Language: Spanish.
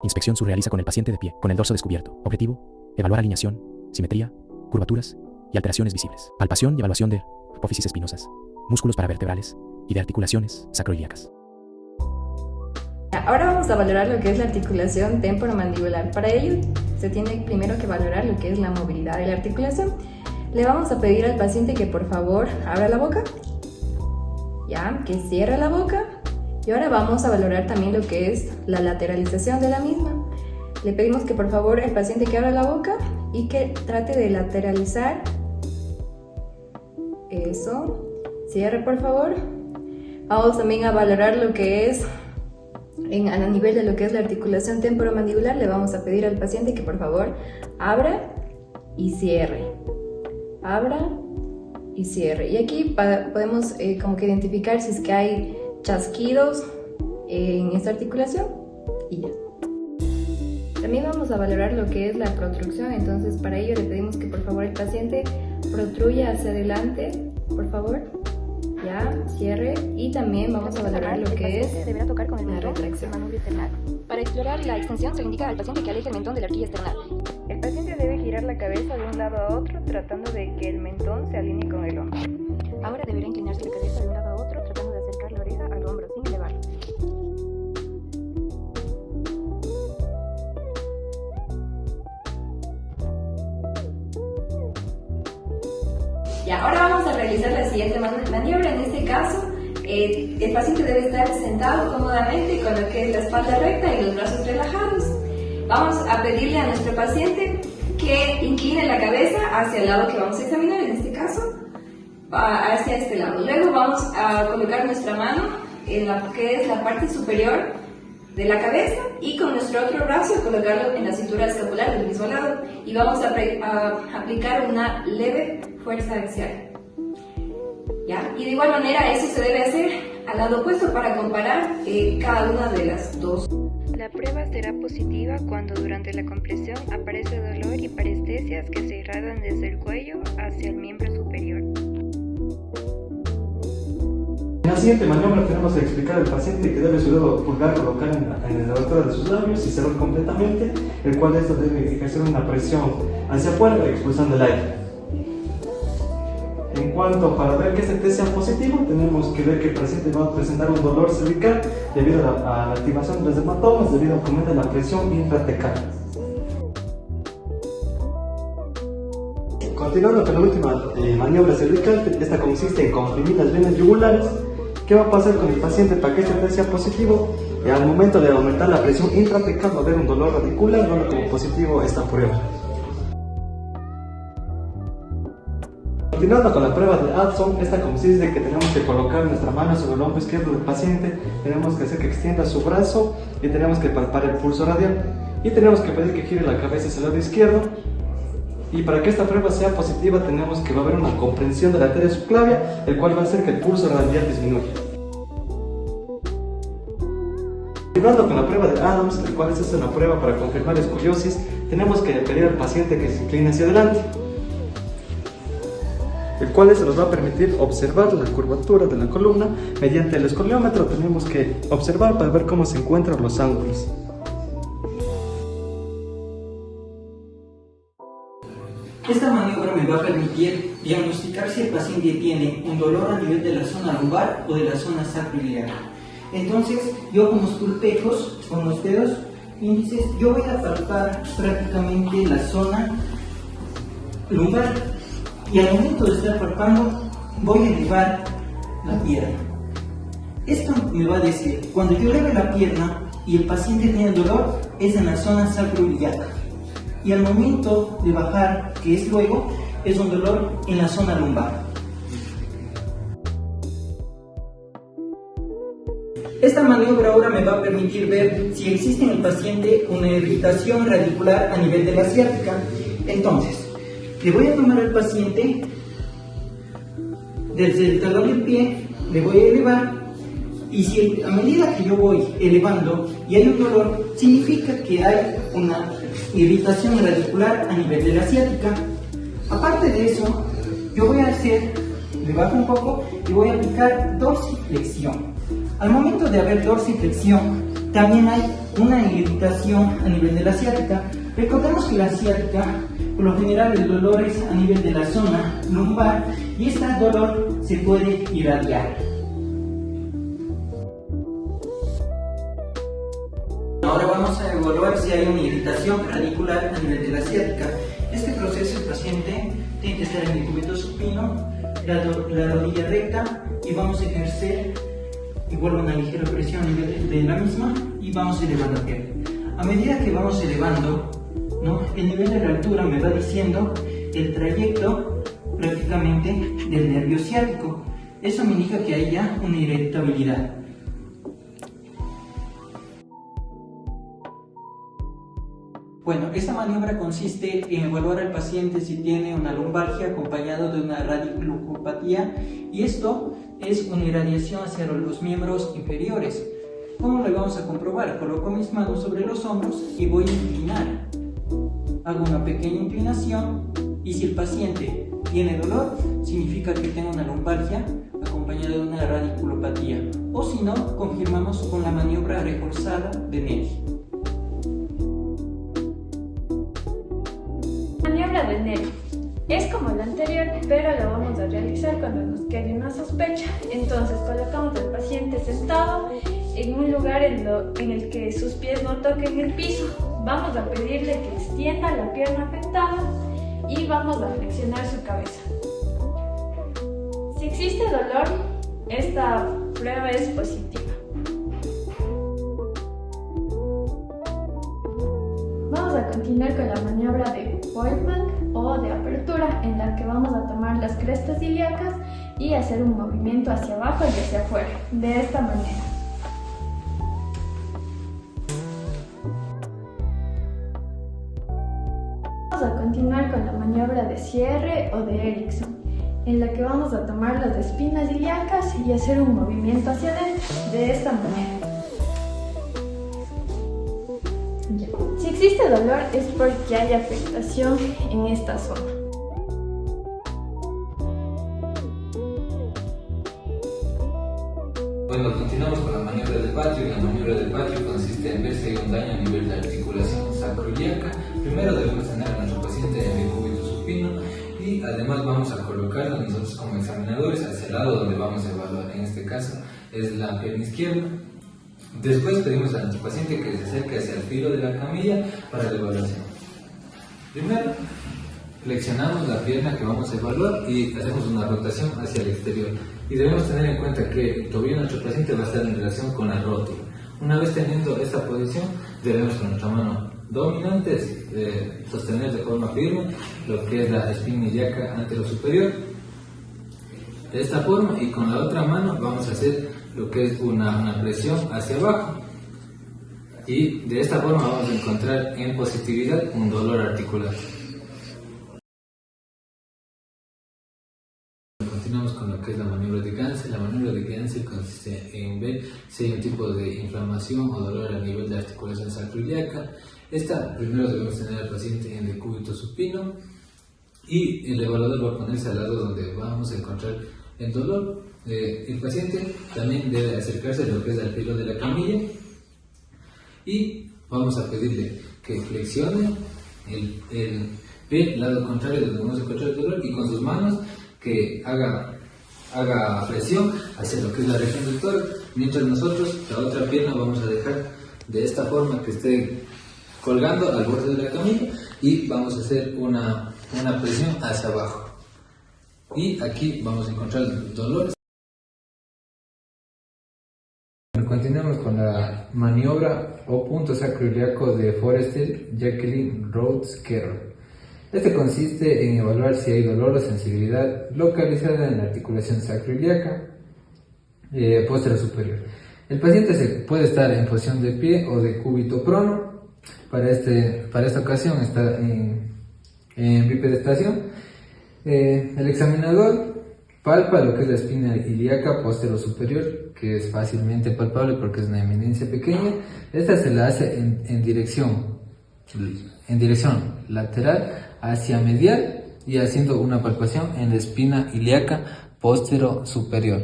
Inspección se realiza con el paciente de pie, con el dorso descubierto. Objetivo: evaluar alineación, simetría, curvaturas y alteraciones visibles. Palpación y evaluación de apófisis espinosas, músculos paravertebrales y de articulaciones sacroiliacas. Ahora vamos a valorar lo que es la articulación temporomandibular. Para ello, se tiene primero que valorar lo que es la movilidad de la articulación. Le vamos a pedir al paciente que por favor abra la boca, ya, que cierre la boca. Y ahora vamos a valorar también lo que es la lateralización de la misma. Le pedimos que por favor el paciente que abra la boca y que trate de lateralizar. Eso. Cierre por favor. Vamos también a valorar lo que es a nivel de lo que es la articulación temporomandibular. Le vamos a pedir al paciente que por favor abra y cierre. Abra y cierre. Y aquí podemos como que identificar si es que hay chasquidos en esta articulación y ya. También vamos a valorar lo que es la protrucción. Entonces para ello le pedimos que por favor el paciente protruya hacia adelante, por favor. Ya, cierre. Y también vamos a valorar lo que es deberá tocar con el la mentón retracción. del manubrio esternal. Para explorar la extensión se le indica al paciente que aleje el mentón de la horquilla esternal. El paciente debe girar la cabeza de un lado a otro tratando de que el mentón se alinee con el hombro. Ahora deberá inclinarse la cabeza de un lado a otro tratando de acercar la oreja al hombro sin elevarla. Ya, ahora vamos a realizar la siguiente maniobra. En este caso, el paciente debe estar sentado cómodamente con lo que es la espalda recta y los brazos relajados. Vamos a pedirle a nuestro paciente que incline la cabeza hacia el lado que vamos a examinar, en este caso, hacia este lado. Luego vamos a colocar nuestra mano en lo que es la parte superior de la cabeza y con nuestro otro brazo colocarlo en la cintura escapular del mismo lado y vamos a aplicar una leve fuerza axial. ¿Ya? Y de igual manera eso se debe hacer al lado opuesto para comparar cada una de las dos. La prueba será positiva cuando durante la compresión aparece dolor y parestesias que se irradian desde el cuello hacia el miembro superior. En la siguiente maniobra tenemos que explicar al paciente que debe su dedo pulgar colocar en la altura de sus labios y cerrar completamente, el cual esto debe ejercer una presión hacia afuera expulsando el aire. En cuanto para ver que este test sea positivo, tenemos que ver que el paciente va a presentar un dolor cervical debido a la activación de los hematomas debido a que aumenta la presión intratecal. Continuando con la última maniobra cervical, esta consiste en comprimir las venas yugulares. ¿Qué va a pasar con el paciente para que este test sea positivo? Al momento de aumentar la presión intratecal va a haber un dolor radicular, dando como positivo esta prueba. Continuando con la prueba de Addison, esta consiste en que tenemos que colocar nuestra mano sobre el hombro izquierdo del paciente, tenemos que hacer que extienda su brazo y tenemos que palpar el pulso radial y tenemos que pedir que gire la cabeza hacia el lado izquierdo. Y para que esta prueba sea positiva tenemos que va a haber una comprensión de la arteria subclavia, el cual va a hacer que el pulso radial disminuya. Continuando con la prueba de Adams, el cual es una prueba para confirmar escoliosis, tenemos que pedir al paciente que se incline hacia adelante, el cual nos va a permitir observar la curvatura de la columna. Mediante el escoliómetro tenemos que observar para ver cómo se encuentran los ángulos. Esta maniobra me va a permitir diagnosticar si el paciente tiene un dolor a nivel de la zona lumbar o de la zona sacroiliaca. Entonces, yo con los pulpejos, con los dedos índices, yo voy a palpar prácticamente la zona lumbar y al momento de estar palpando voy a elevar la pierna. Esto me va a decir, cuando yo eleve la pierna y el paciente tiene dolor, es en la zona sacroiliaca. Y al momento de bajar, que es luego, es un dolor en la zona lumbar. Esta maniobra ahora me va a permitir ver si existe en el paciente una irritación radicular a nivel de la ciática. Entonces, le voy a tomar al paciente desde el talón del pie, le voy a elevar y si a medida que yo voy elevando y hay un dolor, significa que hay una irritación radicular a nivel de la ciática. Aparte de eso, yo voy a hacer, le bajo un poco y voy a aplicar dorsiflexión. Al momento de haber dorsiflexión, También hay una irritación a nivel de la ciática. Recordemos que la ciática, por lo general, el dolor es a nivel de la zona lumbar y este dolor se puede irradiar. Ahora vamos a evaluar si hay una irritación radicular a nivel de la ciática. Este proceso el paciente tiene que estar en el cúbito supino, la rodilla recta y vamos a ejercer igual una ligera presión a nivel de la misma y vamos elevando la pierna. A medida que vamos elevando, el nivel de la altura me va diciendo el trayecto prácticamente del nervio ciático. Eso me indica que hay ya una irritabilidad. Bueno, esta maniobra consiste en evaluar al paciente si tiene una lumbalgia acompañado de una radiculopatía y esto es una irradiación hacia los miembros inferiores. ¿Cómo lo vamos a comprobar? Coloco mis manos sobre los hombros y voy a inclinar. Hago una pequeña inclinación y si el paciente tiene dolor, significa que tiene una lumbalgia acompañada de una radiculopatía. O si no, confirmamos con la maniobra reforzada de Neri. Maniobra de Neri. Es como la anterior, pero lo vamos a realizar cuando nos quede una sospecha. Entonces colocamos al paciente sentado en un lugar en el que sus pies no toquen el piso. Vamos a pedirle que extienda la pierna afectada y vamos a flexionar su cabeza. Si existe dolor, esta prueba es positiva. Vamos a continuar con la maniobra de Voigtmann o de apertura, en la que vamos a tomar las crestas ilíacas y hacer un movimiento hacia abajo y hacia afuera, de esta manera. Vamos a continuar con la maniobra de cierre o de Erickson, en la que vamos a tomar las espinas ilíacas y hacer un movimiento hacia adentro, de esta manera. Si existe dolor es porque hay afectación en esta zona. Bueno, continuamos con la maniobra del patio. La maniobra del patio consiste en ver si hay un daño a nivel de articulación sacroiliaca. Primero debemos tener a nuestro paciente en el cúbito supino y además vamos a colocarlo nosotros como examinadores hacia el lado donde vamos a evaluar. En este caso es la pierna izquierda. Después pedimos a nuestro paciente que se acerque hacia el filo de la camilla para la evaluación. Primero, flexionamos la pierna que vamos a evaluar y hacemos una rotación hacia el exterior. Y debemos tener en cuenta que el tobillo de nuestro paciente va a estar en relación con la rótula. Una vez teniendo esta posición, debemos con nuestra mano dominante sostener de forma firme lo que es la espina ilíaca anterosuperior. De esta forma, y con la otra mano vamos a hacer lo que es una presión hacia abajo y de esta forma vamos a encontrar en positividad un dolor articular. Continuamos con lo que es la maniobra de Gansel. La maniobra de Gansel consiste en ver si hay un tipo de inflamación o dolor a nivel de articulación sacroiliaca. Esta primero debemos tener al paciente en el cúbito supino y el evaluador va a ponerse al lado donde vamos a encontrar el dolor. El paciente también debe acercarse a lo que es al filo de la camilla y vamos a pedirle que flexione el pie lado contrario donde vamos a encontrar el dolor y con sus manos que haga presión hacia lo que es la región del tórax, mientras nosotros la otra pierna vamos a dejar de esta forma que esté colgando al borde de la camilla y vamos a hacer una presión hacia abajo y aquí vamos a encontrar el dolor. Continuamos con la maniobra o punto sacroiliaco de Forrestel, Jacqueline, Rhodes, Carroll. Este consiste en evaluar si hay dolor o sensibilidad localizada en la articulación sacroiliaca posterior superior. El paciente puede estar en posición de pie o de cúbito prono. Para esta ocasión está en bipedestación. El examinador palpa lo que es la espina ilíaca posterior superior, que es fácilmente palpable porque es una eminencia pequeña. Esta se la hace en dirección lateral hacia medial y haciendo una palpación en la espina ilíaca posterior superior.